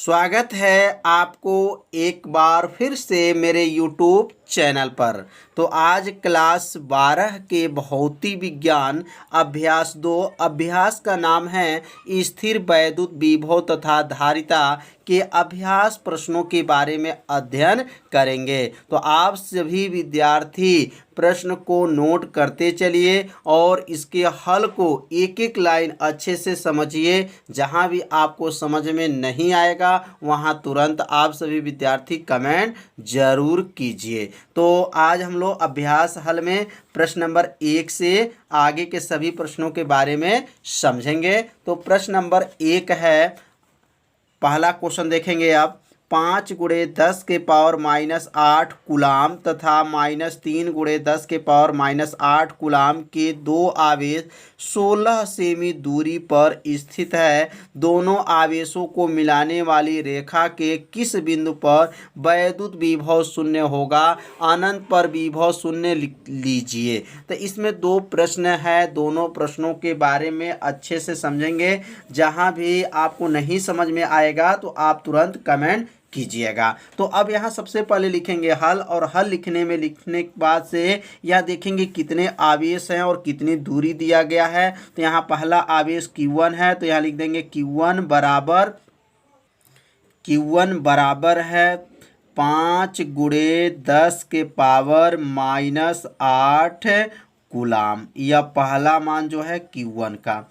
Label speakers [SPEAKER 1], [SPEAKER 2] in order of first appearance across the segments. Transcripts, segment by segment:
[SPEAKER 1] स्वागत है आपको एक बार फिर से मेरे YouTube चैनल पर। तो आज क्लास 12 के भौतिक विज्ञान अभ्यास 2 अभ्यास का नाम है स्थिर वैद्युत विभव तथा धारिता के अभ्यास प्रश्नों के बारे में अध्ययन करेंगे। तो आप सभी विद्यार्थी प्रश्न को नोट करते चलिए और इसके हल को एक एक लाइन अच्छे से समझिए। जहां भी आपको समझ में नहीं आएगा वहां तुरंत आप सभी विद्यार्थी कमेंट जरूर कीजिए। तो आज हम लोग अभ्यास हल में प्रश्न नंबर 1 से आगे के सभी प्रश्नों के बारे में समझेंगे। तो प्रश्न नंबर 1 है, पहला क्वेश्चन देखेंगे आप। 5 × 10⁻⁻8 कूलाम तथा -3 × 10⁻⁻8 कूलाम के दो आवेश 16 सेमी दूरी पर स्थित है। दोनों आवेशों को मिलाने वाली रेखा के किस बिंदु पर वैद्युत विभव शून्य होगा? अनंत पर विभव शून्य लीजिए। तो इसमें दो प्रश्न है, दोनों प्रश्नों के बारे में अच्छे से समझेंगे। जहां भी आपको नहीं समझ में आएगा तो आप तुरंत कमेंट कीजिएगा। तो अब यहाँ सबसे पहले लिखेंगे हल, और हल लिखने के बाद से यह देखेंगे कितने आवेश हैं और कितनी दूरी दिया गया है। तो यहाँ पहला आवेश Q1 है, तो यहाँ लिख देंगे Q1 बराबर है 5 × 10⁻⁻8 कूलाम। यह पहला मान जो है Q1 का।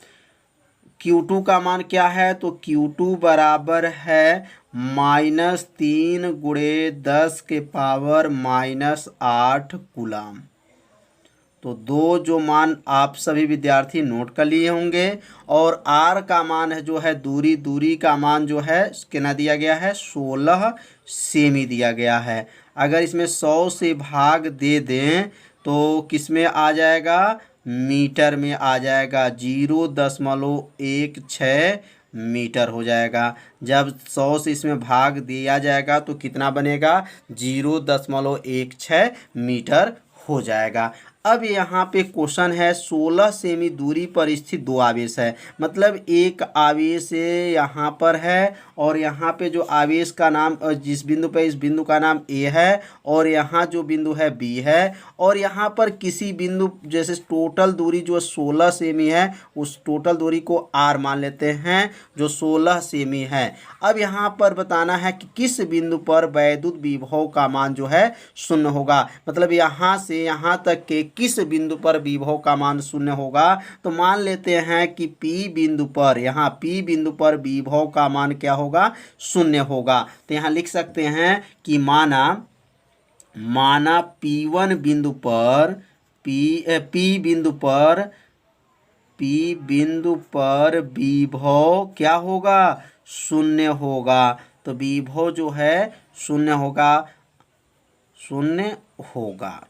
[SPEAKER 1] Q2 का मान क्या है? तो Q2 बराबर है -3 × 10⁻⁻8 कूलाम। तो दो जो मान आप सभी विद्यार्थी नोट कर लिए होंगे। और R का मान है जो है दूरी का मान जो है कितना दिया गया है? 16 सेमी दिया गया है। अगर इसमें 100 से भाग दे दें तो किस में आ जाएगा? मीटर में आ जाएगा। 0.16 मीटर हो जाएगा। जब 100 से इसमें भाग दिया जाएगा तो कितना बनेगा? 0.16 मीटर हो जाएगा। अब यहाँ पे क्वेश्चन है 16 सेमी दूरी पर स्थित दो आवेश है। मतलब एक आवेश यहाँ पर है और यहाँ पे जो आवेश का नाम जिस बिंदु पे, इस बिंदु का नाम A है और यहाँ जो बिंदु है B है। और यहाँ पर किसी बिंदु जैसे टोटल दूरी जो 16 सेमी है उस टोटल दूरी को R मान लेते हैं जो 16 सेमी है। अब यहाँ पर बताना है कि किस बिंदु पर वैद्युत विभव का मान जो है शून्य होगा। मतलब यहाँ से यहाँ तक के किस बिंदु पर विभव का मान शून्य होगा। तो मान लेते हैं कि P बिंदु पर, यहाँ P बिंदु पर विभव का मान क्या होगा? शून्य होगा। तो यहाँ लिख सकते हैं कि माना P1 बिंदु पर P बिंदु पर विभव क्या होगा? शून्य होगा। तो विभव जो है शून्य होगा।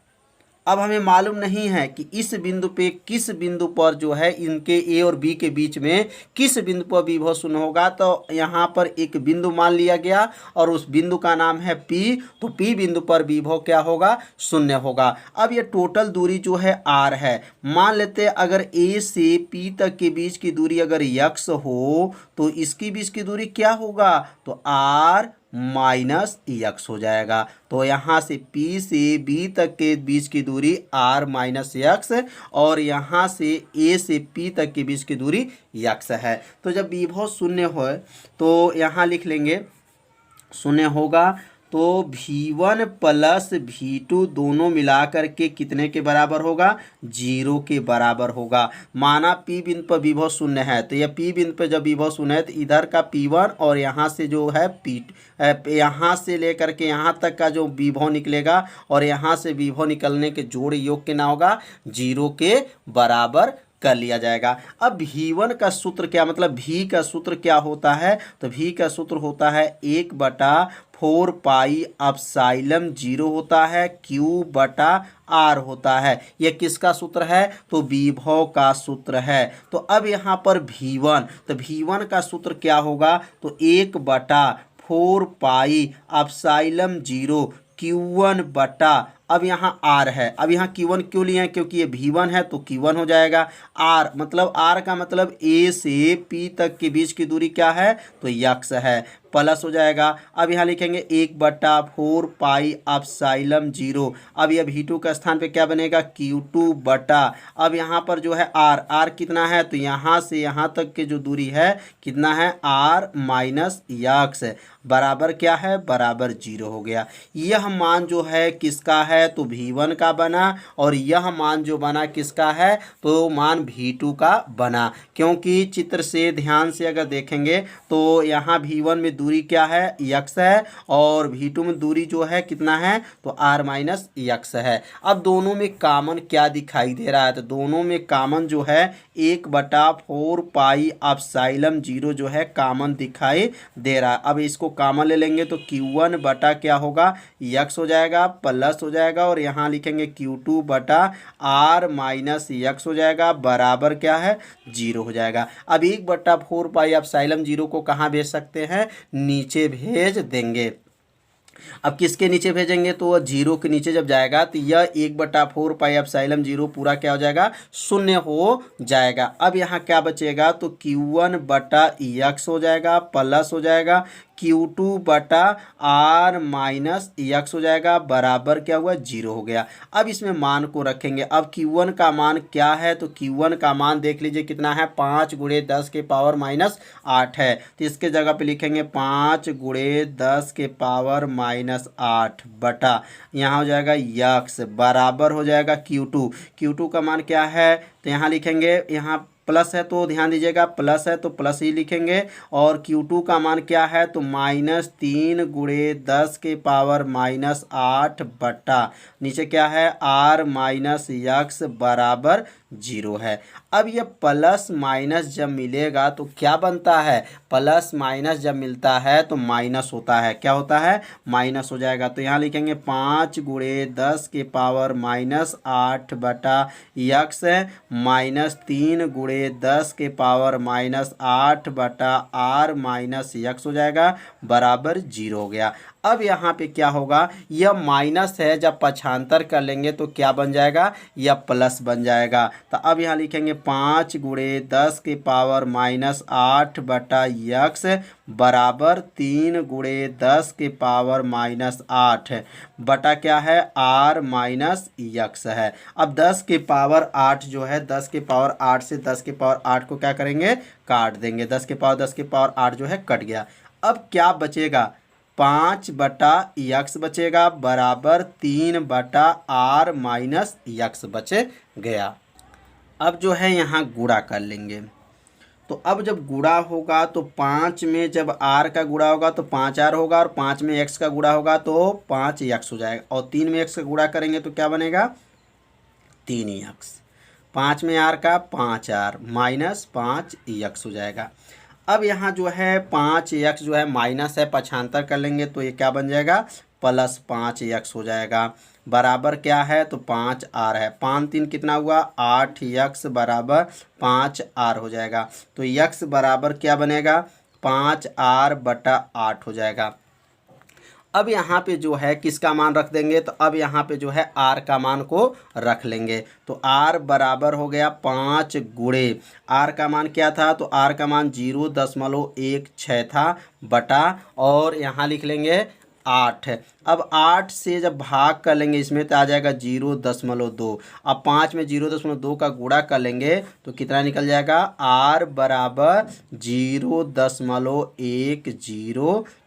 [SPEAKER 1] अब हमें मालूम नहीं है कि इस बिंदु पे किस बिंदु पर जो है इनके A और B के बीच में किस बिंदु पर विभव शून्य होगा। तो यहाँ पर एक बिंदु मान लिया गया और उस बिंदु का नाम है P। तो P बिंदु पर विभव क्या होगा? शून्य होगा। अब ये टोटल दूरी जो है R है। मान लेते हैं अगर A से P तक के बीच की दूरी अगर x हो तो इसकी बीच की दूरी क्या होगा? तो R - x हो जाएगा। तो यहाँ से P से B तक के बीच की दूरी R - x और यहाँ से A से P तक के बीच की दूरी x है। तो जब विभव शून्य हो तो यहाँ लिख लेंगे शून्य होगा। तो V1 + V2 दोनों मिलाकर के कितने के बराबर होगा? 0 के बराबर होगा। माना P बिंदु पर विभव शून्य है, तो यह P बिंदु पर जब विभव शून्य है तो इधर का P1 और यहाँ से जो है यहाँ से लेकर के यहाँ तक का जो विभव निकलेगा और यहाँ से विभव निकलने के जोड़ योग कितना होगा? 0 के बराबर कर लिया जाएगा। अब V1 का सूत्र क्या, मतलब V का सूत्र क्या होता है? तो V का सूत्र होता है 1/4πε0 होता है, Q/R होता है। यह किसका सूत्र है? तो विभव का सूत्र है। तो अब यहाँ पर V1, तो V1 का सूत्र क्या होगा? तो 1/4πε0 Q1 बटा, अब यहाँ R है। अब यहाँ Q1 क्यों लिए हैं? क्योंकि ये V1 है तो Q1 हो जाएगा। R मतलब R का मतलब A से P तक के बीच की दूरी क्या है? तो x है। प्लस हो जाएगा। अब यहाँ लिखेंगे 1/4 पाई एप्सिलॉन 0। अब यह V2 का स्थान पे क्या बनेगा, Q2 बटा, अब यहाँ पर जो है R कितना है, तो यहाँ से यहाँ तक की जो दूरी है कितना है, R माइनस यक्स बराबर क्या है, बराबर 0 हो गया। यह मान जो है किसका है, तो V1 का बना, और यह मान जो बना किसका है, तो मान V2 का बना। क्योंकि चित्र से ध्यान से अगर देखेंगे तो यहाँ V1 में दूरी क्या है, x है, और V2 में दूरी जो है कितना है, तो R माइनस यक्स है। अब दोनों में कॉमन क्या दिखाई दे रहा है, तो दोनों में कॉमन जो है 1/4 पाई एप्सिलॉन 0 जो है कॉमन दिखाई दे रहा है। अब इसको कॉमन ले लेंगे तो Q1 बटा क्या होगा, x हो जाएगा, प्लस हो जाएगा, और यहाँ लिखेंगे Q2 बटा R माइनस यक्स हो जाएगा, बराबर क्या है, 0 हो जाएगा। अब 1/4 पाई एप्सिलॉन 0 को कहाँ भेज सकते हैं, नीचे भेज देंगे। अब किसके नीचे भेजेंगे, तो वह 0 के नीचे जब जाएगा तो यह 1/4 पाई एप्सिलॉन 0 पूरा क्या हो जाएगा, शून्य हो जाएगा। अब यहाँ क्या बचेगा, तो Q1 बटा यक्स हो जाएगा, प्लस हो जाएगा Q2 बटा R माइनस यक्स हो जाएगा, बराबर क्या हुआ, 0 हो गया। अब इसमें मान को रखेंगे। अब Q1 का मान क्या है, तो Q1 का मान देख लीजिए कितना है, 5 × 10 के पावर माइनस 8 है। तो इसके जगह पे लिखेंगे 5 × 10 के पावर माइनस 8 बटा यहाँ हो जाएगा यक्स, बराबर हो जाएगा Q2 का मान क्या है, तो यहाँ लिखेंगे, यहाँ प्लस है तो ध्यान दीजिएगा, प्लस है तो प्लस ही लिखेंगे, और Q2 का मान क्या है, तो -3 × 10 के पावर माइनस 8 बटा नीचे क्या है, R माइनस यक्स बराबर 0 है। अब ये प्लस माइनस जब मिलेगा तो क्या बनता है, प्लस माइनस जब मिलता है तो माइनस होता है, क्या होता है, माइनस हो जाएगा। तो यहाँ लिखेंगे 5 × 10 के पावर माइनस 8 बटा यक्स -3 × 10 के पावर माइनस 8 बटा R माइनस यक्स हो जाएगा, बराबर 0 हो गया। अब यहाँ पे क्या होगा, यह माइनस है, जब पक्षांतर कर लेंगे तो क्या बन जाएगा, यह प्लस बन जाएगा। तो अब यहाँ लिखेंगे 5 × 10 के पावर माइनस 8 बटा यक्स बराबर 3 × 10 के पावर माइनस 8 बटा क्या है, R माइनस यक्स है। अब 10 के पावर 8 जो है, 10 के पावर 8 से 10 के पावर 8 को क्या करेंगे, काट देंगे। 10 के पावर 8 जो है कट गया। अब क्या बचेगा, 5 बटा यक्स बचेगा, बराबर 3 बटा R माइनस यक्स बचे गया। अब जो है यहाँ गुणा कर लेंगे। तो अब जब गुणा होगा तो 5 में जब R का गुणा होगा तो 5R होगा, और 5 में x का गुणा होगा तो 5x हो जाएगा, और 3 में x का गुणा करेंगे तो क्या बनेगा, 3x। 5 में R का 5R माइनस 5x हो जाएगा। अब यहाँ जो है 5x जो है माइनस है, पक्षांतर कर लेंगे तो ये क्या बन जाएगा, प्लस 5x हो जाएगा, बराबर क्या है, तो 5R है। 5 3 कितना हुआ, 8x बराबर 5R हो जाएगा। तो x बराबर क्या बनेगा, 5R बटा 8 हो जाएगा। अब यहाँ पे जो है किसका मान रख देंगे, तो अब यहाँ पे जो है R का मान को रख लेंगे। तो R बराबर हो गया 5 × R का मान क्या था, तो R का मान 0.16 था, बटा, और यहाँ लिख लेंगे 8। अब 8 से जब भाग कर लेंगे इसमें तो आ जाएगा 0.2। अब 5 में 0.2 का गुणा कर लेंगे तो कितना निकल जाएगा, R बराबर 0.10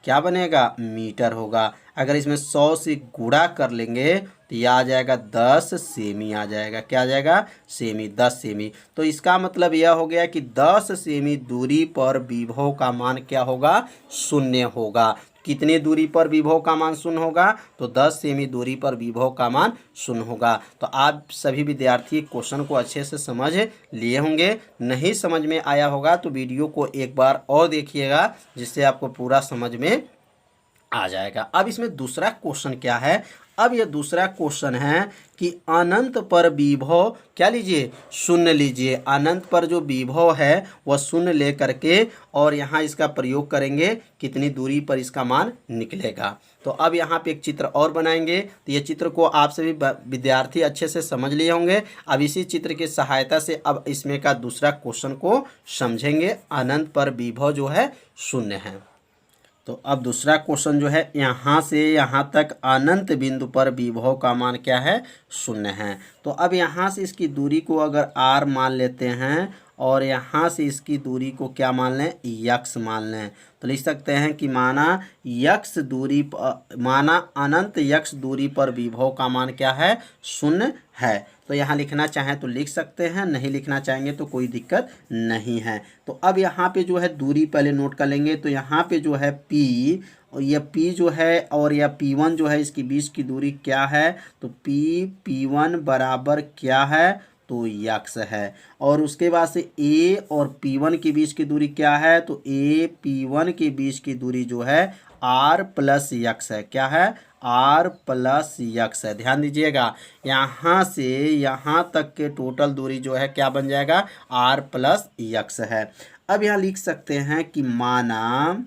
[SPEAKER 1] क्या बनेगा, मीटर होगा। अगर इसमें 100 से गुणा कर लेंगे तो यह आ जाएगा 10 सेमी आ जाएगा, क्या आ जाएगा, सेमी, 10 सेमी। तो इसका मतलब यह हो गया कि 10 सेमी दूरी पर विभव का मान क्या होगा, शून्य होगा। कितने दूरी पर विभव का मान शून्य होगा, तो 10 सेमी दूरी पर विभव का मान शून्य होगा। तो आप सभी विद्यार्थी क्वेश्चन को अच्छे से समझ लिए होंगे। नहीं समझ में आया होगा तो वीडियो को एक बार और देखिएगा, जिससे आपको पूरा समझ में आ जाएगा। अब इसमें दूसरा क्वेश्चन क्या है, अब यह दूसरा क्वेश्चन है कि अनंत पर विभव क्या लीजिए, शून्य लीजिए। अनंत पर जो विभव है वह शून्य ले करके, और यहाँ इसका प्रयोग करेंगे, कितनी दूरी पर इसका मान निकलेगा। तो अब यहाँ पे एक चित्र और बनाएंगे। तो ये चित्र को आप सभी विद्यार्थी अच्छे से समझ लिए होंगे। अब इसी चित्र की सहायता से अब इसमें का दूसरा क्वेश्चन को समझेंगे। अनंत पर विभव जो है शून्य है। तो अब दूसरा क्वेश्चन जो है, यहाँ से यहाँ तक अनंत बिंदु पर विभव का मान क्या है, शून्य है। तो अब यहाँ से इसकी दूरी को अगर r मान लेते हैं और यहाँ से इसकी दूरी को क्या मान लें, यक्स मान लें, तो लिख सकते हैं कि माना अनंत यक्स दूरी पर विभव का मान क्या है, शून्य है। तो यहाँ लिखना चाहें तो लिख सकते हैं, नहीं लिखना चाहेंगे तो कोई दिक्कत नहीं है। तो अब यहाँ पे जो है दूरी पहले नोट कर लेंगे। तो यहाँ पे जो है P और यह P जो है और यह P1 जो है, इसके बीच की दूरी क्या है, तो P1 बराबर क्या है, तो यक्स है। और उसके बाद से A और P1 के बीच की दूरी क्या है, तो A P1 के बीच की दूरी जो है R प्लस यक्स है। क्या है, R प्लस यक्स है। ध्यान दीजिएगा, यहाँ से यहाँ तक के टोटल दूरी जो है क्या बन जाएगा, R प्लस यक्स है। अब यहाँ लिख सकते हैं कि माना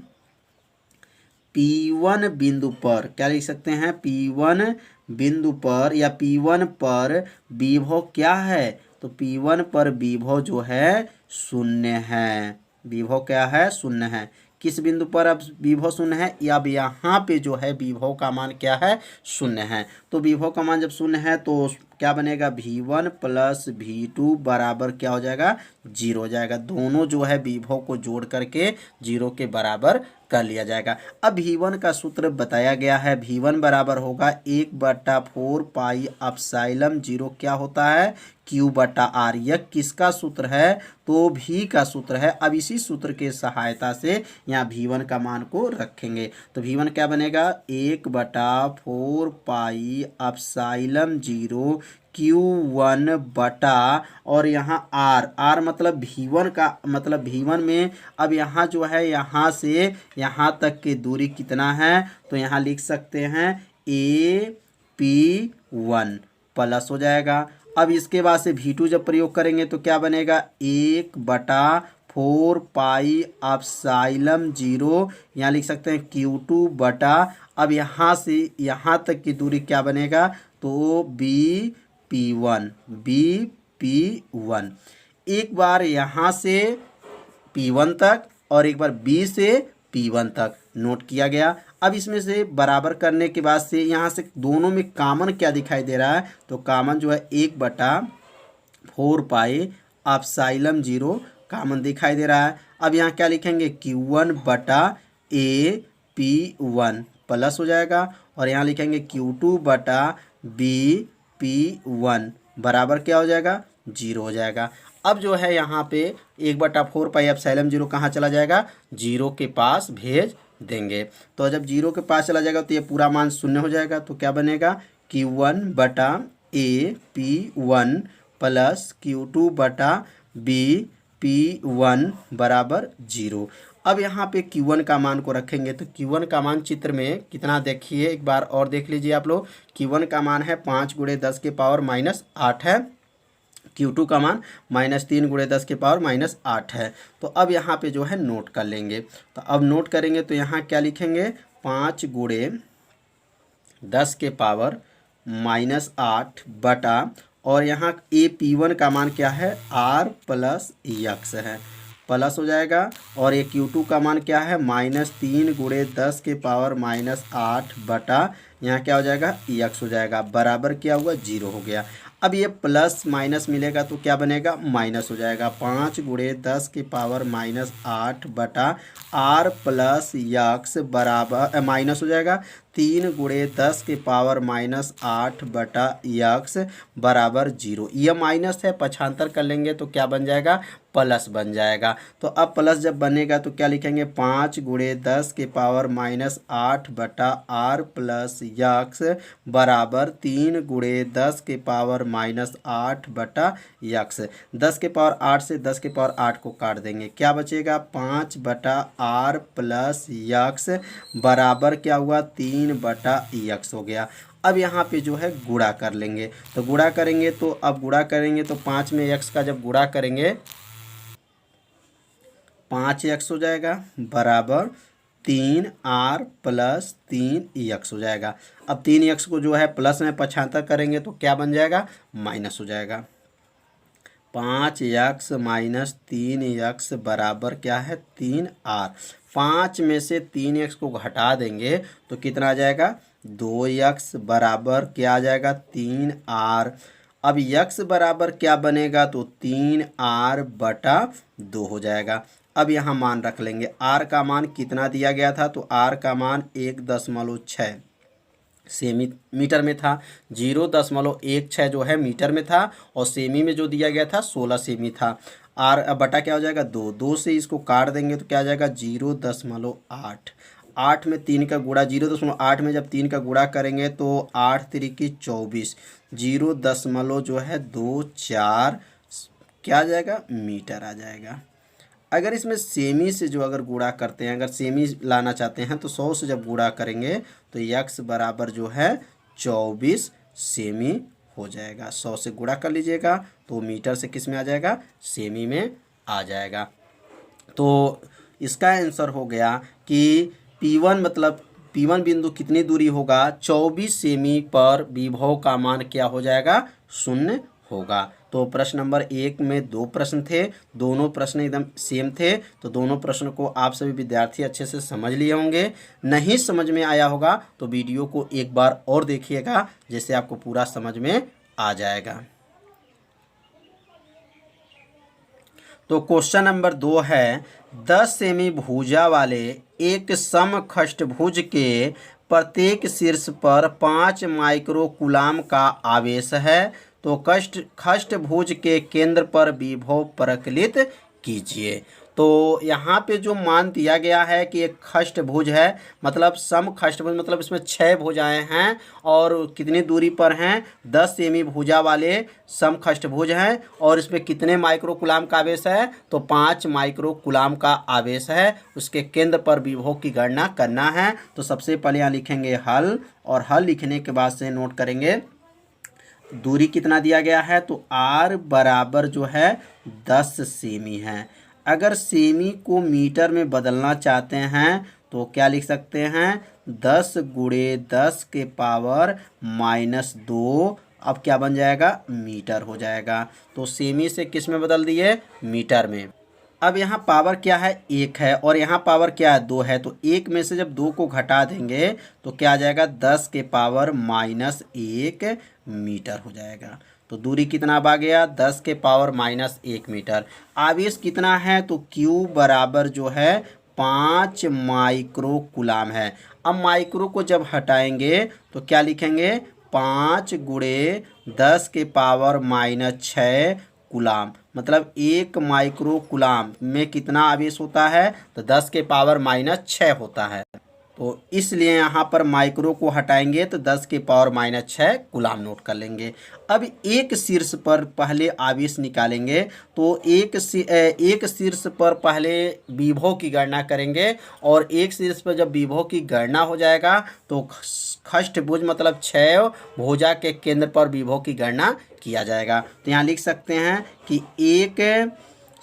[SPEAKER 1] P1 बिंदु पर, क्या लिख सकते हैं, P1 बिंदु पर या P1 पर विभव क्या है, तो P1 पर विभव जो है शून्य है। विभव क्या है, शून्य है। किस बिंदु पर अब विभव शून्य है, अब यहाँ पे जो है विभव का मान क्या है, शून्य है। तो विभव का मान जब शून्य है तो क्या बनेगा, V1 प्लस V2 बराबर क्या हो जाएगा, 0 हो जाएगा। दोनों जो है विभव को जोड़ करके 0 के बराबर कर लिया जाएगा। अब V1 का सूत्र बताया गया है, V1 बराबर होगा 1/4 पाई एप्सिलॉन 0 क्या होता है, Q/R। यह किसका सूत्र है, तो V का सूत्र है। अब इसी सूत्र के सहायता से यहाँ V1 का मान को रखेंगे। तो V1 क्या बनेगा, 1/4 पाई एप्सिलॉन 0 Q1 बटा और यहाँ R मतलब V1 का मतलब V1 में अब यहाँ जो है यहाँ से यहाँ तक की दूरी कितना है, तो यहाँ लिख सकते हैं AP1 प्लस हो जाएगा। अब इसके बाद से V2 जब प्रयोग करेंगे तो क्या बनेगा, 1/4 पाई एप्सिलॉन 0, यहाँ लिख सकते हैं Q2 बटा अब यहाँ से यहाँ तक की दूरी क्या बनेगा, तो BP1 एक बार यहाँ से P1 तक और एक बार B से P1 तक नोट किया गया। अब इसमें से बराबर करने के बाद से यहाँ से दोनों में कॉमन क्या दिखाई दे रहा है, तो कॉमन जो है 1/4 पाई एप्सिलॉन 0 कॉमन दिखाई दे रहा है। अब यहाँ क्या लिखेंगे, Q1 बटा AP1 प्लस हो जाएगा और यहाँ लिखेंगे Q2 बटा BP1 बराबर क्या हो जाएगा, 0 हो जाएगा। अब जो है यहाँ पे 1/4 पाई एप्सिलॉन 0 कहाँ चला जाएगा, 0 के पास भेज देंगे। तो जब 0 के पास चला जाएगा तो ये पूरा मान शून्य हो जाएगा। तो क्या बनेगा, Q1 बटा AP1 प्लस Q2 बटा BP1 बराबर 0। अब यहाँ पे Q1 का मान को रखेंगे। तो Q1 का मान चित्र में कितना देखिए, एक बार और देख लीजिए आप लोग। Q1 का मान है 5 × 10 के पावर -8 है। Q2 का मान -3 × 10 के पावर -8 है। तो अब यहाँ पे जो है नोट कर लेंगे। तो अब नोट करेंगे तो यहाँ क्या लिखेंगे, 5 × 10 के पावर -8 बटा और यहाँ AP1 का मान क्या है, R प्लस यक्स है, प्लस हो जाएगा। और ये Q2 का मान क्या है, -3 × 10 के पावर -8 बटा यहाँ क्या हो जाएगा, यक्स हो जाएगा, बराबर क्या हुआ, 0 हो गया। अब ये प्लस माइनस मिलेगा तो क्या बनेगा, माइनस हो जाएगा। 5 × 10 के पावर -8 बटा R प्लस यक्स बराबर माइनस हो जाएगा 3 × 10 के पावर -8 बटा यक्स बराबर 0। यह माइनस है, पक्षांतर कर लेंगे तो क्या बन जाएगा, प्लस बन जाएगा। तो अब प्लस जब बनेगा तो क्या लिखेंगे, 5 × 10 के पावर -8 बटा R प्लस यक्स बराबर 3 × 10 के पावर -8 बटा यक्स। 10 के पावर 8 से 10 के पावर 8 को काट देंगे, क्या बचेगा, 5 बटा R प्लस यक्स बराबर क्या हुआ, 3 बटा यक्स हो गया। अब यहाँ पे जो है गुणा कर लेंगे। तो गुणा करेंगे तो अब गुणा करेंगे तो 5 में x का जब गुणा करेंगे 5x हो जाएगा बराबर 3R प्लस 3x हो जाएगा। अब 3x को जो है प्लस में पक्षांतर करेंगे तो क्या बन जाएगा, माइनस हो जाएगा। 5x माइनस 3x बराबर क्या है 3r। 5 में से 3x को घटा देंगे तो कितना आ जाएगा 2x बराबर क्या आ जाएगा 3r। अब x बराबर क्या बनेगा तो 3r बटा 2 हो जाएगा। अब यहाँ मान रख लेंगे, r का मान कितना दिया गया था तो r का मान 1.6 सेमी मीटर में था। 0.16 जो है मीटर में था और सेमी में जो दिया गया था 16 सेमी था। आर बटा क्या हो जाएगा 2, 2 से इसको काट देंगे तो क्या आ जाएगा 0.8। 8 में 3 का गुणा 0.8 में जब 3 का गुणा करेंगे तो 8 तिरिकी 24, 0.24 क्या आ जाएगा मीटर आ जाएगा। अगर इसमें सेमी से जो अगर गुणा करते हैं, अगर सेमी लाना चाहते हैं तो 100 से जब गुणा करेंगे तो x बराबर जो है 24 सेमी हो जाएगा। 100 से गुणा कर लीजिएगा तो मीटर से किस में आ जाएगा सेमी में आ जाएगा। तो इसका आंसर हो गया कि P1 मतलब P1 बिंदु कितनी दूरी होगा 24 सेमी पर विभव का मान क्या हो जाएगा 0 होगा। तो प्रश्न नंबर 1 में 2 प्रश्न थे, दोनों प्रश्न एकदम सेम थे। तो दोनों प्रश्न को आप सभी विद्यार्थी अच्छे से समझ लिए होंगे। नहीं समझ में आया होगा तो वीडियो को एक बार और देखिएगा, जिससे आपको पूरा समझ में आ जाएगा। तो क्वेश्चन नंबर 2 है 10 सेमी भुजा वाले एक समखष्टभुज के प्रत्येक शीर्ष पर 5 माइक्रोकूलाम का आवेश है। तो खष्टभुज के केंद्र पर विभव प्रकलित कीजिए। तो यहाँ पे जो मान दिया गया है कि एक खष्टभुज है, मतलब समखष्टभुज मतलब इसमें 6 भुजाएं हैं और कितनी दूरी पर हैं 10 सेमी भुजा वाले समखष्टभुज हैं और इसमें कितने माइक्रोकूलाम का आवेश है तो 5 माइक्रोकूलाम का आवेश है। उसके केंद्र पर विभव की गणना करना है। तो सबसे पहले यहाँ लिखेंगे हल, और हल लिखने के बाद से नोट करेंगे दूरी कितना दिया गया है तो r बराबर जो है 10 सेमी है। अगर सेमी को मीटर में बदलना चाहते हैं तो क्या लिख सकते हैं 10 गुणे 10 के पावर -2। अब क्या बन जाएगा मीटर हो जाएगा। तो सेमी से किस में बदल दिए मीटर में। अब यहाँ पावर क्या है 1 है और यहाँ पावर क्या है 2 है। तो 1 में से जब 2 को घटा देंगे तो क्या आ जाएगा 10 के पावर -1 मीटर हो जाएगा। तो दूरी कितना आ गया 10 के पावर -1 मीटर। आवेश कितना है तो Q बराबर जो है 5 माइक्रोकूलाम है। अब माइक्रो को जब हटाएंगे तो क्या लिखेंगे 5 गुणे 10 के पावर -6 कूलाम, मतलब 1 माइक्रोकूलाम में कितना आवेश होता है तो 10 के पावर -6 होता है। तो इसलिए यहाँ पर माइक्रो को हटाएंगे तो 10 के पावर -6 कूलाम नोट कर लेंगे। अब एक शीर्ष पर पहले आवेश निकालेंगे तो एक शीर्ष पर पहले विभव की गणना करेंगे और एक शीर्ष पर जब विभव की गणना हो जाएगा तो खष्टभुज मतलब 6 भुजा के केंद्र पर विभव की गणना किया जाएगा। तो यहाँ लिख सकते हैं कि एक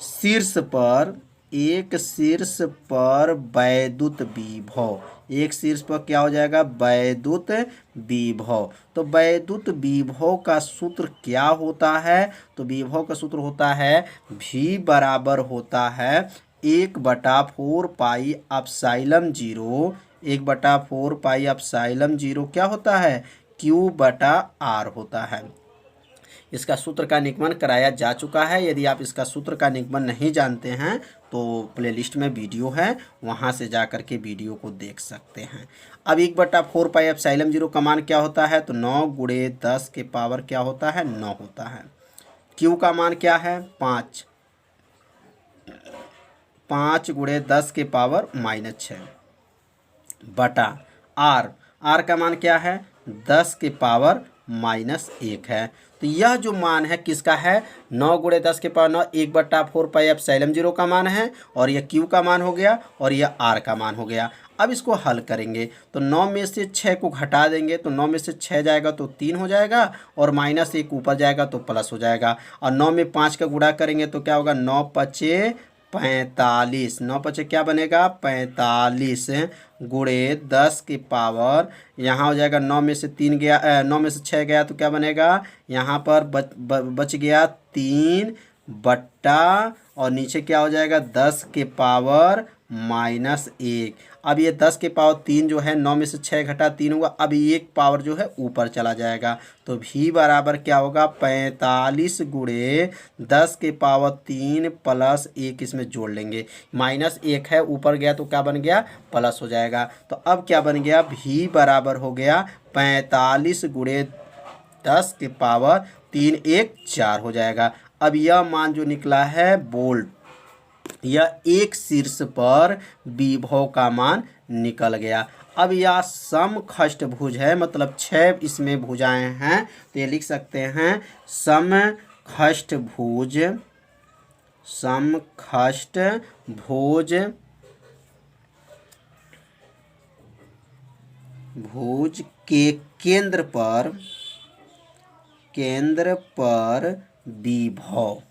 [SPEAKER 1] शीर्ष पर वैद्युत विभव, एक शीर्ष पर क्या हो जाएगा वैद्युत विभव। तो वैद्युत विभव का सूत्र क्या होता है तो विभव का सूत्र होता है V बराबर होता है 1/4 पाई एप्सिलॉन 0, 1/4 पाई एप्सिलॉन 0 क्या होता है Q/R होता है। इसका सूत्र का निगमन कराया जा चुका है। यदि आप इसका सूत्र का निगमन नहीं जानते हैं तो प्लेलिस्ट में वीडियो है, वहां से जा कर के वीडियो को देख सकते हैं। अब 1/4 पाई एप्सिलॉन 0 का मान क्या होता है तो 9 गुणे 10 के पावर क्या होता है 9 होता है। Q का मान क्या है 5, 5 गुणे 10 के पावर -6 बटा R का मान क्या है 10 के पावर -1 है। तो यह जो मान है किसका है 9 गुणे 10 के पावर 9, 1/4 पाई एप्सिलॉन 0 का मान है और यह Q का मान हो गया और यह R का मान हो गया। अब इसको हल करेंगे तो 9 में से 6 को घटा देंगे तो 9 में से 6 जाएगा तो 3 हो जाएगा और -1 ऊपर जाएगा तो प्लस हो जाएगा और 9 में 5 का गुणा करेंगे तो क्या होगा 9 5 45, 9 5 क्या बनेगा 45 गुणे 10 की पावर यहाँ हो जाएगा 9 में से 3 गया 9 में से 6 गया तो क्या बनेगा यहाँ पर बच गया 3 बट्टा और नीचे क्या हो जाएगा 10 के पावर -1। अब ये 10 के पावर 3 जो है 9 में से 6 घटा 3 होगा। अब एक पावर जो है ऊपर चला जाएगा तो v बराबर क्या होगा 45 गुणे 10 के पावर 3 प्लस 1 इसमें जोड़ लेंगे। -1 है ऊपर गया तो क्या बन गया प्लस हो जाएगा। तो अब क्या बन गया v बराबर हो गया 45 गुणे 10 के पावर 3 1 4 हो जाएगा। अब यह मान जो निकला है बोल्ट, यह एक शीर्ष पर विभव का मान निकल गया। अब यह समखष्टभुज है, मतलब 6 इसमें भुजाएं हैं तो ये लिख सकते हैं समखष्टभुज, समखष्टभुज भुज के केंद्र पर विभव।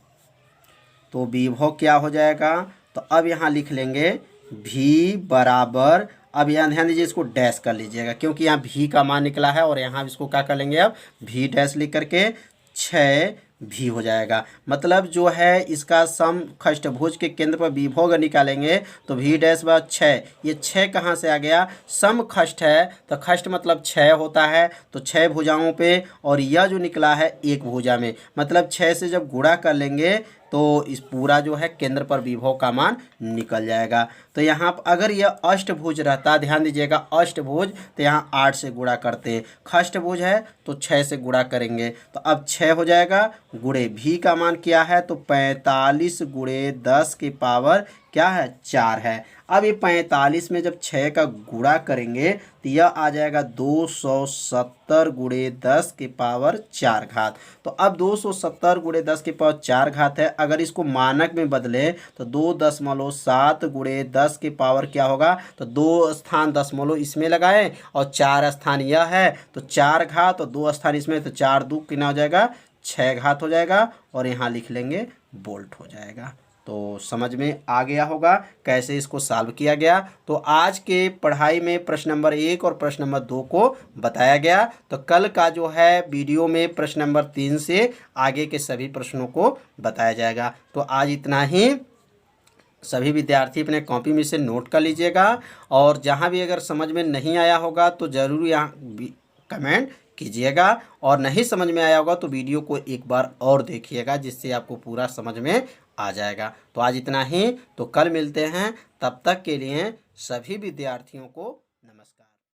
[SPEAKER 1] तो विभव क्या हो जाएगा, तो अब यहाँ लिख लेंगे v बराबर, अब यहाँ ध्यान दीजिए इसको डैश कर लीजिएगा क्योंकि यहाँ v का मान निकला है और यहाँ इसको क्या कर लेंगे अब v डैश लिख करके 6v हो जाएगा। मतलब जो है इसका समखष्टभुज के केंद्र पर विभव निकालेंगे तो v डैश बराबर 6। ये 6 कहाँ से आ गया, समखष्ट है तो खष्ट मतलब 6 होता है तो 6 भुजाओं पे, और यह जो निकला है एक भुजा में, मतलब 6 से जब गुणा कर लेंगे तो इस पूरा जो है केंद्र पर विभव का मान निकल जाएगा। तो यहाँ अगर यह अष्टभुज रहता, ध्यान दीजिएगा अष्टभुज तो यहाँ 8 से गुणा करते हैं, खष्टभुज है तो 6 से गुणा करेंगे तो अब 6 हो जाएगा। गुणे v का मान क्या है तो 45 गुणे 10 की पावर क्या है 4 है। अब ये 45 में जब 6 का गुणा करेंगे तो यह आ जाएगा 270 गुणे 10 की पावर 4 घात। तो अब 270 गुणे 10 की पावर 4 घात है, अगर इसको मानक में बदले तो 2.7 गुणे 10 की पावर क्या होगा, तो 2 स्थान दशमलव इसमें लगाए और 4 स्थान यह है तो 4 घात और 2 स्थान इसमें तो 4 2 कितना हो जाएगा 6 घात हो जाएगा और यहाँ लिख लेंगे बोल्ट हो जाएगा। तो समझ में आ गया होगा कैसे इसको सॉल्व किया गया। तो आज के पढ़ाई में प्रश्न नंबर 1 और प्रश्न नंबर 2 को बताया गया। तो कल का जो है वीडियो में प्रश्न नंबर 3 से आगे के सभी प्रश्नों को बताया जाएगा। तो आज इतना ही। सभी विद्यार्थी अपने कॉपी में से नोट कर लीजिएगा और जहाँ भी अगर समझ में नहीं आया होगा तो ज़रूर यहाँ कमेंट कीजिएगा, और नहीं समझ में आया होगा तो वीडियो को एक बार और देखिएगा जिससे आपको पूरा समझ में आ जाएगा। तो आज इतना ही, तो कल मिलते हैं, तब तक के लिए सभी विद्यार्थियों को